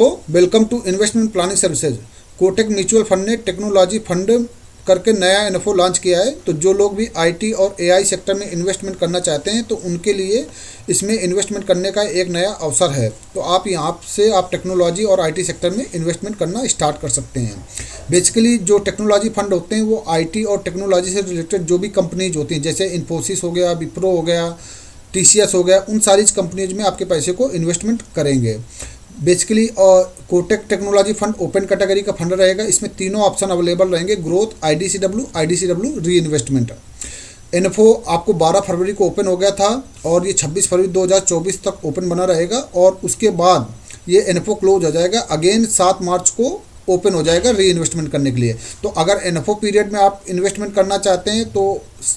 तो welcome to investment planning services. Kotak mutual fund ने technology fund करके नया एनएफओ लॉन्च किया है। तो जो लोग भी आईटी और एआई सेक्टर में इन्वेस्टमेंट करना चाहते हैं तो उनके लिए इसमें इन्वेस्टमेंट करने का एक नया अवसर है। तो आप यहाँ से आप टेक्नोलॉजी और आईटी सेक्टर में इन्वेस्टमेंट करना स्टार्ट कर सकते हैं। बेसिकली जो टेक्नोलॉजी फंड होते हैं वो आईटी और टेक्नोलॉजी से रिलेटेड जो भी कंपनीज होती हैं, जैसे इन्फोसिस हो गया, विप्रो हो गया, टीसीएस हो गया, उन सारी कंपनीज में आपके पैसे को इन्वेस्टमेंट करेंगे। Basically Kotak technology fund open category का फंड रहेगा। इसमें तीनों ऑप्शन अवेलेबल रहेंगे: ग्रोथ, आईडीसीडब्ल्यू, री इन्वेस्टमेंट। एनएफओ आपको 12 फरवरी को ओपन हो गया था और ये 26 फरवरी 2024 तक ओपन बना रहेगा और उसके बाद ये एनएफओ क्लोज हो जाएगा। अगेन 7 मार्च को ओपन हो जाएगा री इन्वेस्टमेंट करने के लिए। तो अगर एनएफओ पीरियड में आप इन्वेस्टमेंट करना चाहते हैं तो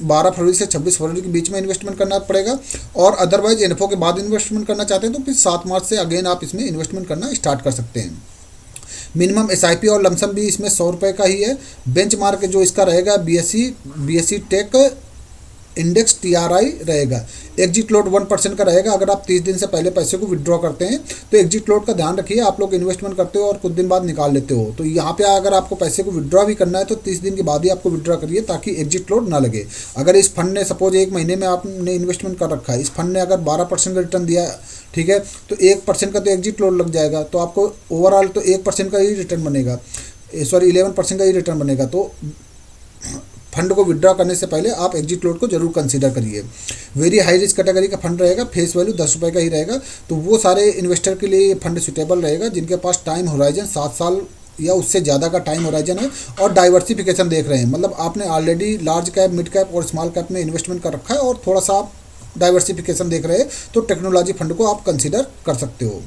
12 फरवरी से 26 फरवरी के बीच में इन्वेस्टमेंट करना पड़ेगा, और अदरवाइज एनएफओ के बाद इन्वेस्टमेंट करना चाहते हैं तो फिर 7 मार्च से अगेन आप इसमें इन्वेस्टमेंट करना स्टार्ट कर सकते हैं। मिनिमम एसआईपी और लमसम भी इसमें 100 रुपये का ही है। बेंचमार्क जो इसका रहेगा बीएससी टेक इंडेक्स टीआरआई रहेगा। एग्जिट लोड 1% का रहेगा। अगर आप 30 दिन से पहले पैसे को विड्रॉ करते हैं तो एग्जिट लोड का ध्यान रखिए। आप लोग इन्वेस्टमेंट करते हो और कुछ दिन बाद निकाल लेते हो, तो यहाँ पे अगर आपको पैसे को विड्रॉ भी करना है तो 30 दिन के बाद ही आपको विड्रॉ करिए ताकि एग्जिट लोड ना लगे। अगर इस फंड ने सपोज 1 महीने में आपने इन्वेस्टमेंट कर रखा है, इस फंड ने अगर 12% का रिटर्न दिया, ठीक है, तो 1% का तो एग्जिट लोड लग जाएगा, तो आपको ओवरऑल तो 1% का ही रिटर्न बनेगा, 11% का ही रिटर्न बनेगा। तो फंड को विड्रॉ करने से पहले आप एग्जिट लोड को जरूर कंसीडर करिए। वेरी हाई रिस्क कैटेगरी का फंड रहेगा। फेस वैल्यू 10 रुपये का ही रहेगा। तो वो सारे इन्वेस्टर के लिए ये फंड सुटेबल रहेगा जिनके पास टाइम होराइजन 7 साल या उससे ज़्यादा का टाइम होराइजन है और डाइवर्सिफिकेशन देख रहे हैं। मतलब आपने already large cap, mid cap और स्मॉल कैप में इन्वेस्टमेंट कर रखा है और थोड़ा सा आप डाइवर्सिफिकेशन देख रहे हैं तो टेक्नोलॉजी फंड को आप कंसिडर कर सकते हो।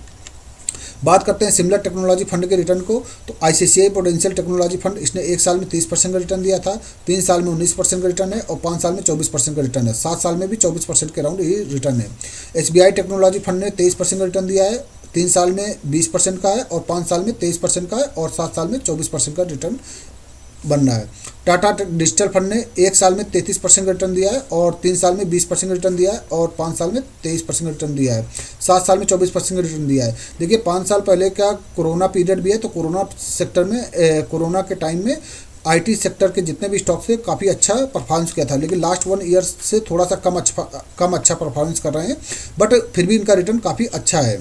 बात करते हैं सिमिलर टेक्नोलॉजी फंड के रिटर्न को, तो आईसीआईसीआई प्रूडेंशियल टेक्नोलॉजी फंड, इसने 1 साल में 30% का रिटर्न दिया था, 3 साल में 19% का रिटर्न है और 5 साल में 24% का रिटर्न है। 7 साल में भी 24% के अराउंड ही रिटर्न है। एसबीआई टेक्नोलॉजी फंड ने 23% का रिटर्न दिया है, 3 साल में 20% का है और 5 साल में 23% का है और 7 साल में 24% का रिटर्न बनना है। टाटा डिजिटल फंड ने 1 साल में 33% का रिटर्न दिया है और 3 साल में 20% का रिटर्न दिया है और 5 साल में 23% का रिटर्न दिया है, 7 साल में 24% का रिटर्न दिया है। देखिए 5 साल पहले का कोरोना पीरियड भी है, तो कोरोना सेक्टर में कोरोना के टाइम में आईटी सेक्टर के जितने भी स्टॉक्स थे काफ़ी अच्छा परफॉर्मेंस किया था, लेकिन लास्ट 1 ईयर से थोड़ा सा कम अच्छा परफॉर्मेंस कर रहे हैं, बट फिर भी इनका रिटर्न काफ़ी अच्छा है।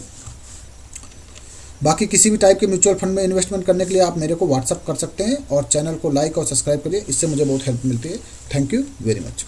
बाकी किसी भी टाइप के म्यूचुअल फंड में इन्वेस्टमेंट करने के लिए आप मेरे को व्हाट्सअप कर सकते हैं और चैनल को लाइक और सब्सक्राइब करिए, इससे मुझे बहुत हेल्प मिलती है। Thank you very much.